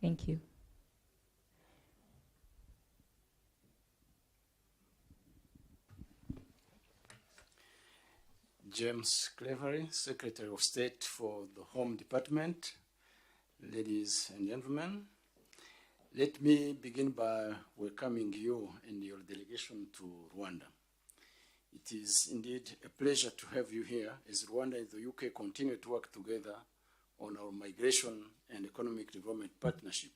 Thank you. James Clevery, Secretary of State for the Home Department. Ladies and gentlemen, let me begin by welcoming you and your delegation to Rwanda. It is indeed a pleasure to have you here as Rwanda and the UK continue to work together on our migration and economic development partnership.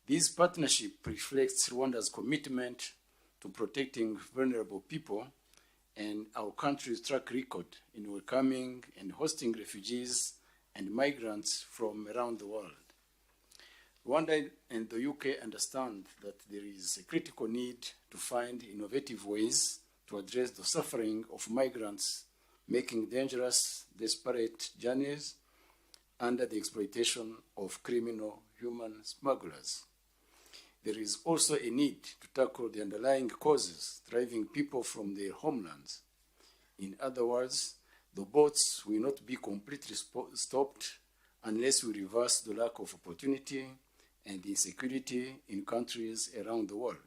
This partnership reflects Rwanda's commitment to protecting vulnerable people and our country's track record in welcoming and hosting refugees and migrants from around the world. Rwanda and the UK understand that there is a critical need to find innovative ways to address the suffering of migrants making dangerous, desperate journeys under the exploitation of criminal human smugglers. There is also a need to tackle the underlying causes driving people from their homelands. In other words, the boats will not be completely stopped unless we reverse the lack of opportunity and insecurity in countries around the world.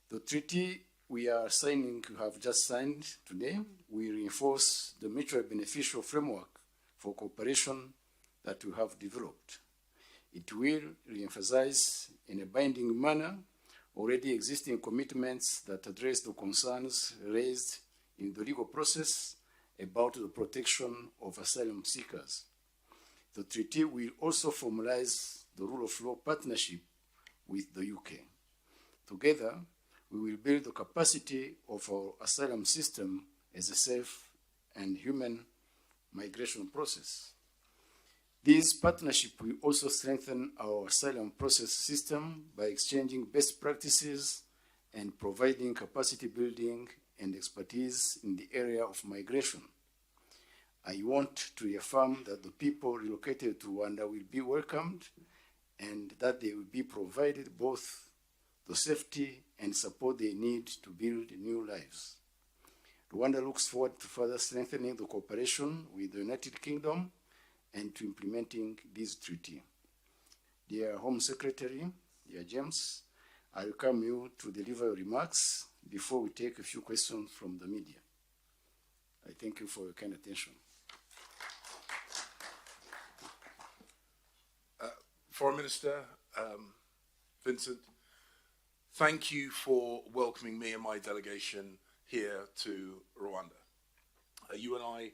The treaty we are signing, we have just signed today, will reinforce the mutually beneficial framework for cooperation that we have developed. It will re-emphasize in a binding manner already existing commitments that address the concerns raised in the legal process about the protection of asylum seekers. The treaty will also formalize the rule of law partnership with the UK. Together, we will build the capacity of our asylum system as a safe and human migration process. This partnership will also strengthen our asylum process system by exchanging best practices and providing capacity building and expertise in the area of migration. I want to reaffirm that the people relocated to Rwanda will be welcomed and that they will be provided both the safety and support they need to build new lives. Rwanda looks forward to further strengthening the cooperation with the United Kingdom and to implementing this treaty. Dear Home Secretary, dear James, I welcome you to deliver your remarks before we take a few questions from the media. I thank you for your kind attention. Foreign Minister Vincent, thank you for welcoming me and my delegation here to Rwanda. You and I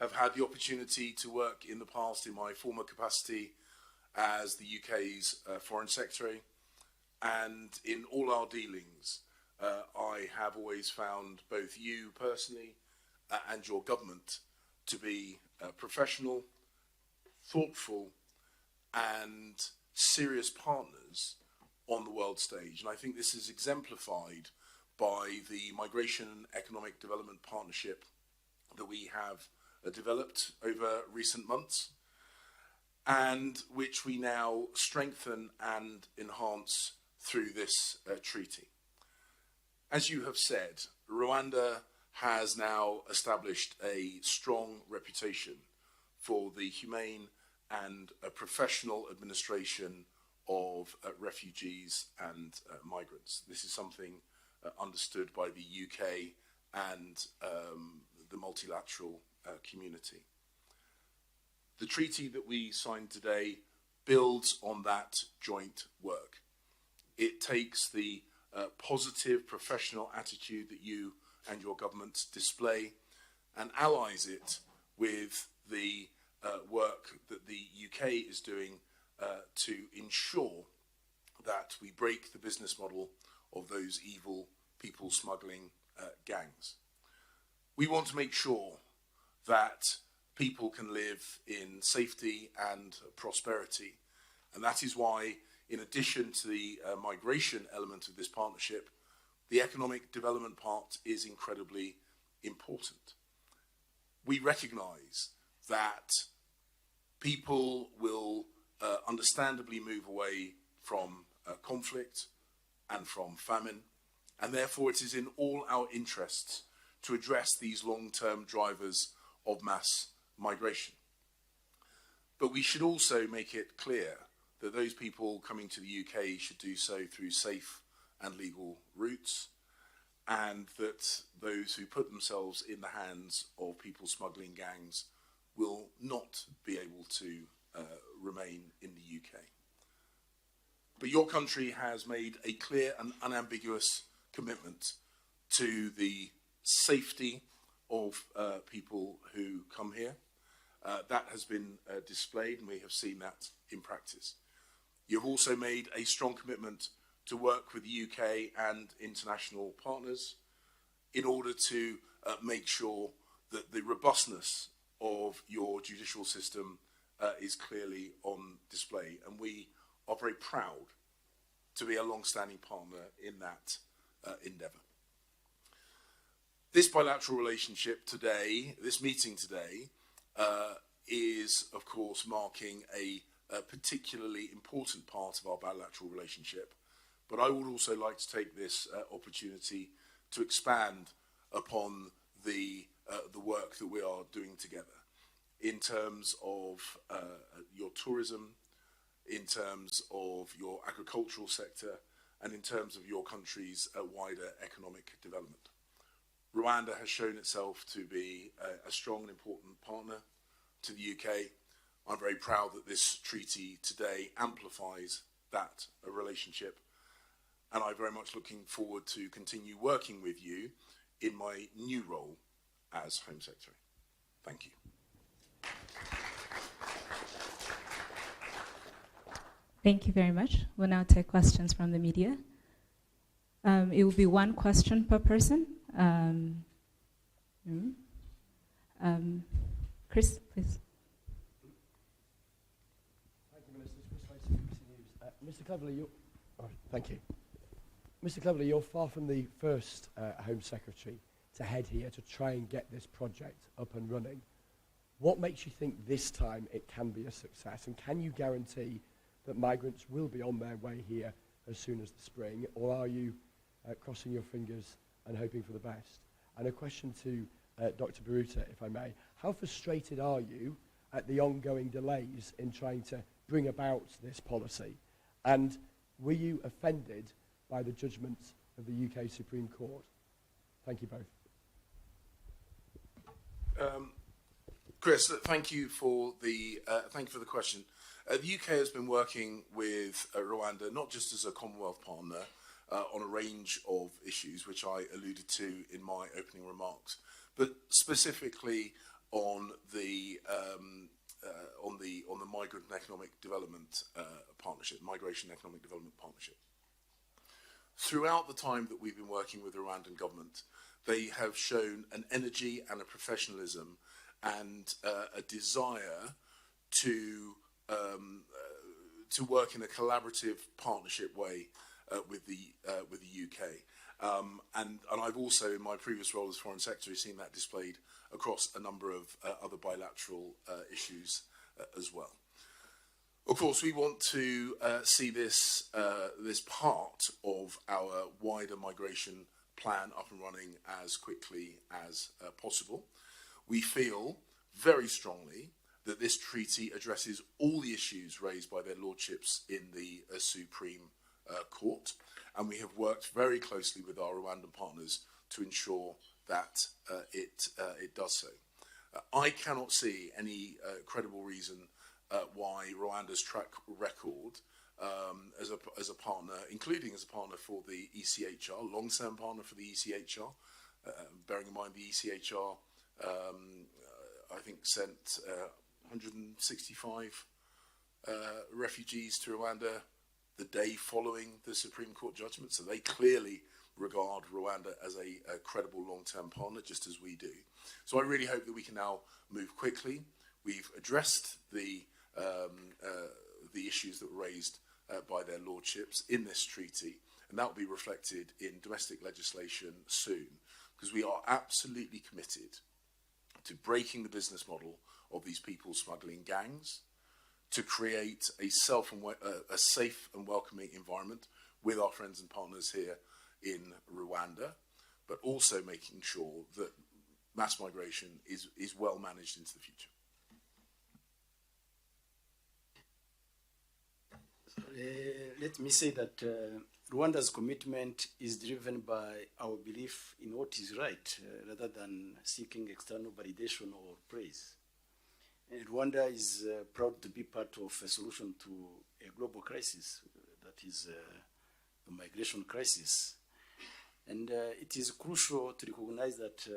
have had the opportunity to work in the past in my former capacity as the UK's Foreign Secretary, and in all our dealings, I have always found both you personally and your government to be professional, thoughtful, and serious partners on the world stage. And I think this is exemplified by the Migration and Economic Development Partnership that we have developed over recent months, and which we now strengthen and enhance through this treaty. As you have said, Rwanda has now established a strong reputation for the humane and a professional administration of refugees and migrants. This is something understood by the UK and the multilateral community. The treaty that we signed today builds on that joint work. It takes the positive professional attitude that you and your government display and allies it with the work that the UK is doing to ensure that we break the business model of those evil people smuggling gangs. We want to make sure that people can live in safety and prosperity, and that is why, in addition to the migration element of this partnership, the economic development part is incredibly important. We recognise that people will understandably move away from conflict and from famine, and therefore it is in all our interests to address these long-term drivers of mass migration. But we should also make it clear that those people coming to the UK should do so through safe and legal routes, and that those who put themselves in the hands of people smuggling gangs will not be able to remain in the UK. But your country has made a clear and unambiguous commitment to the safety of people who come here. That has been displayed, and we have seen that in practice. You've also made a strong commitment to work with the UK and international partners in order to make sure that the robustness of your judicial system is clearly on display. And we are very proud to be a long-standing partner in that endeavour. This bilateral relationship today, this meeting today, is of course marking a particularly important part of our bilateral relationship. But I would also like to take this opportunity to expand upon the work that we are doing together in terms of your tourism, in terms of your agricultural sector, and in terms of your country's wider economic development. Rwanda has shown itself to be a strong and important partner to the UK. I'm very proud that this treaty today amplifies that relationship, and I'm very much looking forward to continue working with you in my new role as Home Secretary. Thank you. Thank you very much. We'll now take questions from the media. It will be one question per person. Chris, please. Thank you, Minister. Chris Lacey, BBC News. Mr. Cleverly, thank you. Mr. Cleverly, you're far from the first Home Secretary to head here to try and get this project up and running. What makes you think this time it can be a success? And can you guarantee that migrants will be on their way here as soon as the spring? Or are you crossing your fingers and hoping for the best? And a question to Dr. Baruta, if I may. How frustrated are you at the ongoing delays in trying to bring about this policy? And were you offended by the judgment of the UK Supreme Court? Thank you both. Chris, thank you for the question. The UK has been working with Rwanda not just as a Commonwealth partner on a range of issues, which I alluded to in my opening remarks, but specifically on the Migrant and Economic Development Partnership, Migration and Economic Development Partnership. Throughout the time that we've been working with the Rwandan government, they have shown an energy and a professionalism and a desire to work in a collaborative partnership way with the UK. And I've also, in my previous role as Foreign Secretary, seen that displayed across a number of other bilateral issues as well. Of course, we want to see this part of our wider migration plan up and running as quickly as possible. We feel very strongly that this treaty addresses all the issues raised by their lordships in the Supreme Court, and we have worked very closely with our Rwandan partners to ensure that it does so. I cannot see any credible reason why Rwanda's track record as a partner, including as a partner for the ECHR, long-term partner for the ECHR, bearing in mind the ECHR, I think sent 165 refugees to Rwanda the day following the Supreme Court judgment. So they clearly regard Rwanda as a credible long-term partner, just as we do. So I really hope that we can now move quickly. We've addressed the issues that were raised by their lordships in this treaty, and that will be reflected in domestic legislation soon, because we are absolutely committed to breaking the business model of these people smuggling gangs, to create a safe and welcoming environment with our friends and partners here in Rwanda, but also making sure that mass migration is well managed into the future. Let me say that Rwanda's commitment is driven by our belief in what is right, rather than seeking external validation or praise. And Rwanda is proud to be part of a solution to a global crisis, that is the migration crisis. And it is crucial to recognize that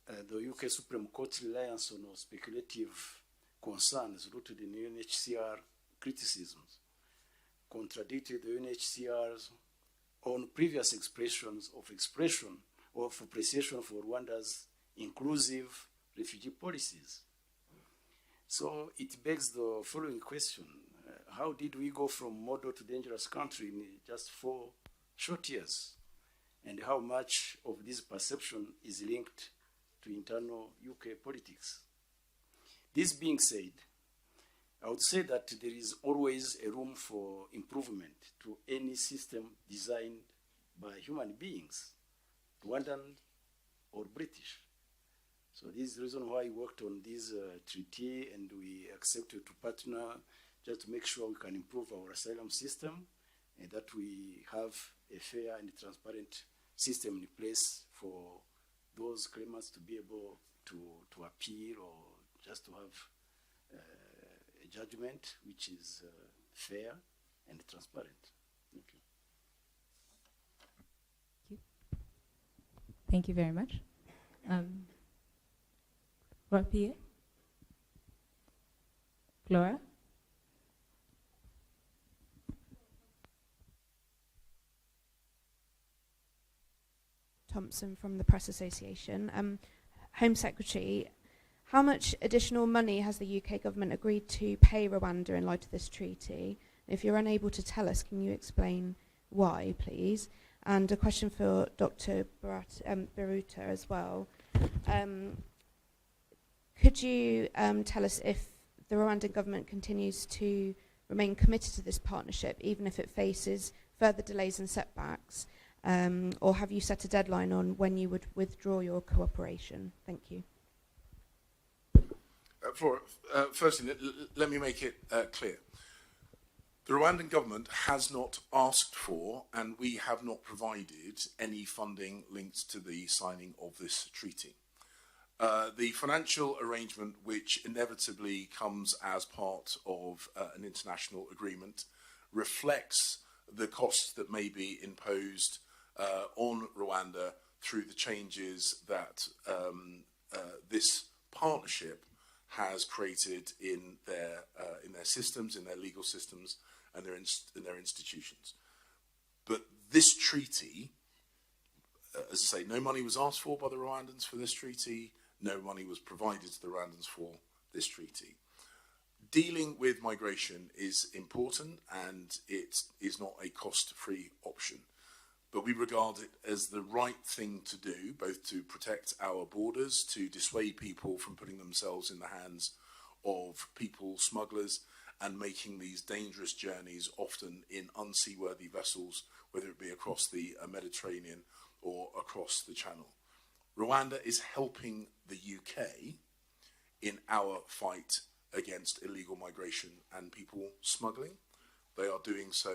the UK Supreme Court's reliance on speculative concerns rooted in UNHCR criticisms contradicted the UNHCR's own previous expressions of appreciation for Rwanda's inclusive refugee policies. So it begs the following question. How did we go from model to dangerous country in just 4 short years? And how much of this perception is linked to internal UK politics? This being said, I would say that there is always a room for improvement to any system designed by human beings, Rwandan or British. So this is the reason why we worked on this treaty, and we accepted to partner just to make sure we can improve our asylum system and that we have a fair and transparent system in place for those claimants to be able to appeal or just to have a judgment which is fair and transparent. Thank you. Thank you very much. Rapia? Laura? Thompson from the Press Association. Home Secretary, how much additional money has the UK government agreed to pay Rwanda in light of this treaty? If you're unable to tell us, can you explain why, please? And a question for Dr. Biruta as well. Could you tell us if the Rwandan government continues to remain committed to this partnership, even if it faces further delays and setbacks? Or have you set a deadline on when you would withdraw your cooperation? Thank you. Firstly, let me make it clear. The Rwandan government has not asked for, and we have not provided, any funding linked to the signing of this treaty. The financial arrangement, which inevitably comes as part of an international agreement, reflects the costs that may be imposed on Rwanda through the changes that this partnership has created in their systems, in their legal systems, and in their institutions. But this treaty, as I say, no money was asked for by the Rwandans for this treaty. No money was provided to the Rwandans for this treaty. Dealing with migration is important, and it is not a cost-free option. But we regard it as the right thing to do, both to protect our borders, to dissuade people from putting themselves in the hands of people smugglers and making these dangerous journeys, often in unseaworthy vessels, whether it be across the Mediterranean or across the Channel. Rwanda is helping the UK in our fight against illegal migration and people smuggling. They are doing so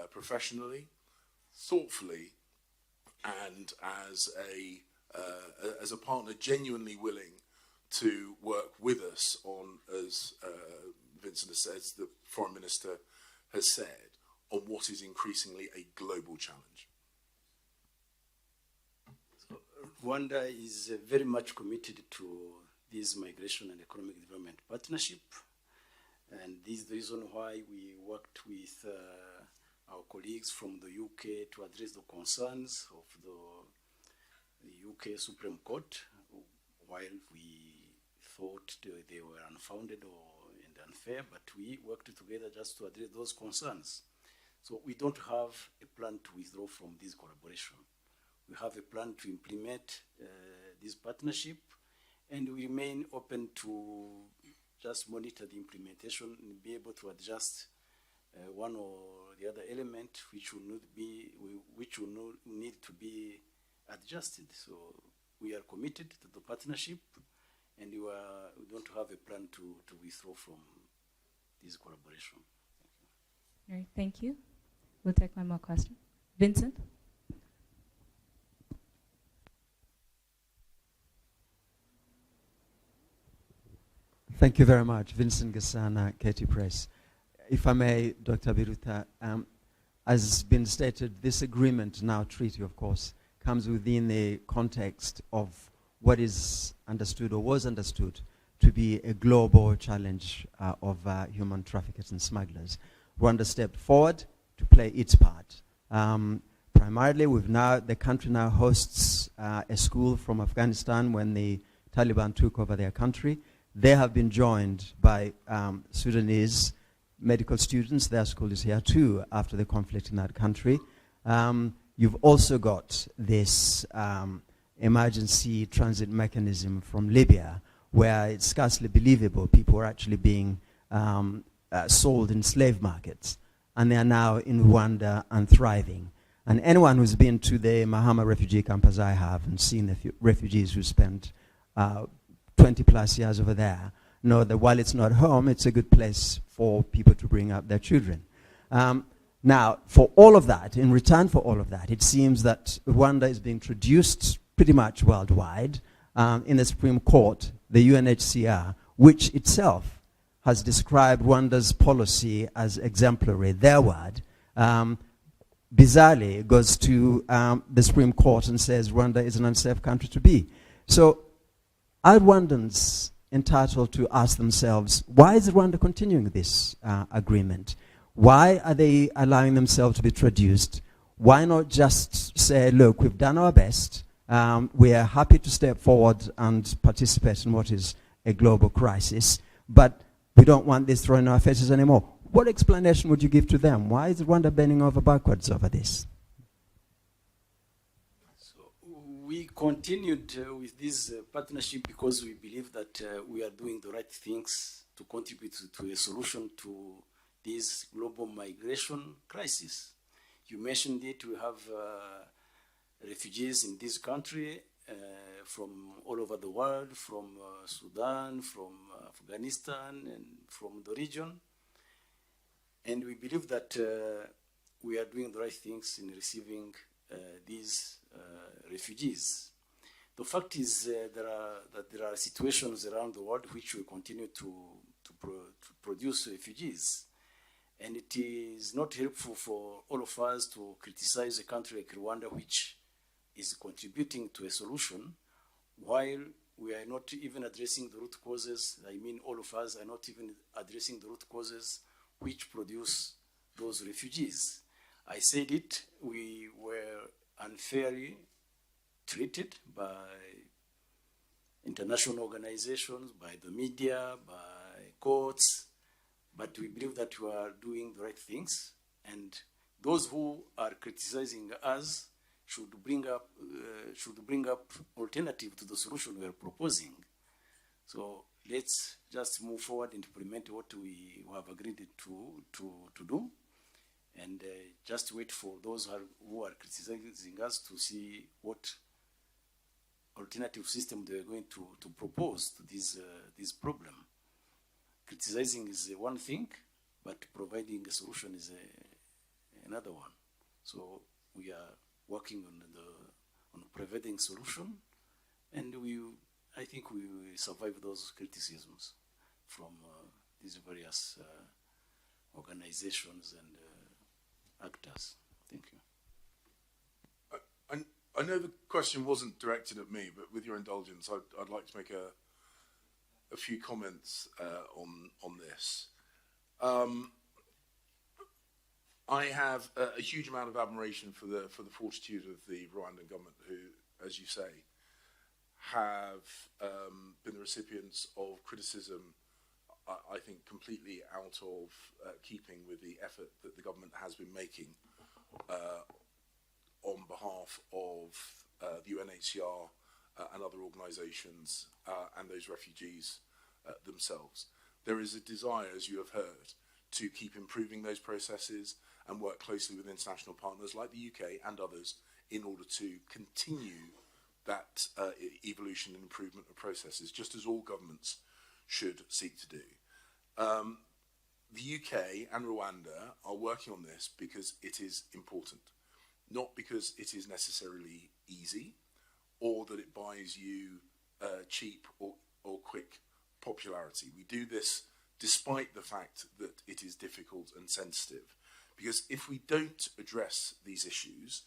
professionally, thoughtfully, and as a partner genuinely willing to work with us on, as Vincent has said, the Foreign Minister has said, on what is increasingly a global challenge. So, Rwanda is very much committed to this migration and economic development partnership, and this is the reason why we worked with our colleagues from the UK to address the concerns of the UK Supreme Court, while we thought they were unfounded and unfair, but we worked together just to address those concerns. So we don't have a plan to withdraw from this collaboration. We have a plan to implement this partnership, and we remain open to just monitor the implementation and be able to adjust one or the other element which will need to be adjusted. So we are committed to the partnership, and we don't have a plan to withdraw from this collaboration. All right, thank you. We'll take one more question. Vincent? Thank you very much. Vincent Gasana, Katie Press. If I may, Dr. Biruta, as been stated, this agreement, now treaty of course, comes within the context of what is understood or was understood to be a global challenge of human traffickers and smugglers. Rwanda stepped forward to play its part. Primarily, the country now hosts a school from Afghanistan when the Taliban took over their country. They have been joined by Sudanese medical students. Their school is here too after the conflict in that country. You've also got this emergency transit mechanism from Libya, where it's scarcely believable people are actually being sold in slave markets. And they are now in Rwanda and thriving. And anyone who's been to the Mahama refugee camp, as I have, and seen the refugees who spent 20 plus years over there, know that while it's not home, it's a good place for people to bring up their children. Now, for all of that, in return for all of that, it seems that Rwanda is being introduced pretty much worldwide in the Supreme Court, the UNHCR, which itself has described Rwanda's policy as exemplary, their word, bizarrely goes to the Supreme Court and says Rwanda is an unsafe country to be. So are Rwandans entitled to ask themselves, why is Rwanda continuing this agreement? Why are they allowing themselves to be traduced? Why not just say, look, we've done our best, we are happy to step forward and participate in what is a global crisis, but we don't want this thrown in our faces anymore. What explanation would you give to them? Why is Rwanda bending over backwards over this? So we continued with this partnership because we believe that we are doing the right things to contribute to a solution to this global migration crisis. You mentioned it, we have refugees in this country from all over the world, from Sudan, from Afghanistan, and from the region. And we believe that we are doing the right things in receiving these refugees. The fact is that there are situations around the world which will continue to produce refugees. And it is not helpful for all of us to criticize a country like Rwanda, which is contributing to a solution, while we are not even addressing the root causes. I mean, all of us are not even addressing the root causes which produce those refugees. I said it, we were unfairly treated by international organizations, by the media, by courts, but we believe that we are doing the right things, and those who are criticizing us should bring up alternative to the solution we are proposing. So let's just move forward and implement what we have agreed to do, and just wait for those who are criticizing us to see what alternative system they are going to propose to this problem. Criticizing is one thing, but providing a solution is another one. So we are working on providing solution, and I think we will survive those criticisms from these various organizations and actors. Thank you. I know the question wasn't directed at me, but with your indulgence, I'd like to make a few comments on this. I have a huge amount of admiration for the fortitude of the Rwandan government, who, as you say, have been the recipients of criticism, I think completely out of keeping with the effort that the government has been making on behalf of the UNHCR and other organisations and those refugees themselves. There is a desire, as you have heard, to keep improving those processes and work closely with international partners like the UK and others in order to continue that evolution and improvement of processes, just as all governments should seek to do. the UK and Rwanda are working on this because it is important, not because it is necessarily easy or that it buys you cheap or quick popularity. We do this despite the fact that it is difficult and sensitive, because if we don't address these issues,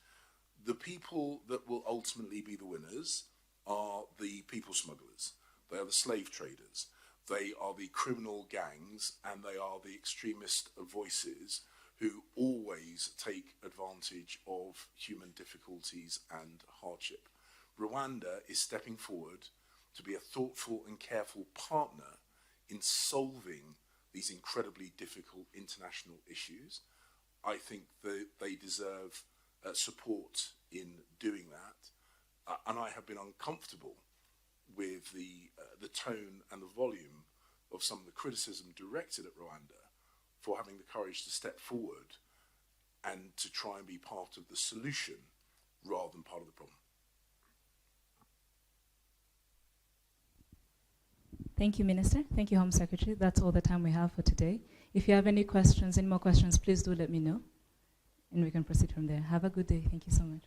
the people that will ultimately be the winners are the people smugglers. They are the slave traders. They are the criminal gangs, and they are the extremist voices who always take advantage of human difficulties and hardship. Rwanda is stepping forward to be a thoughtful and careful partner in solving these incredibly difficult international issues. I think that they deserve support in doing that, and I have been uncomfortable with the tone and the volume of some of the criticism directed at Rwanda for having the courage to step forward and to try and be part of the solution rather than part of the problem. Thank you, Minister. Thank you, Home Secretary. That's all the time we have for today. If you have any questions, any more questions, please do let me know, and we can proceed from there. Have a good day. Thank you so much.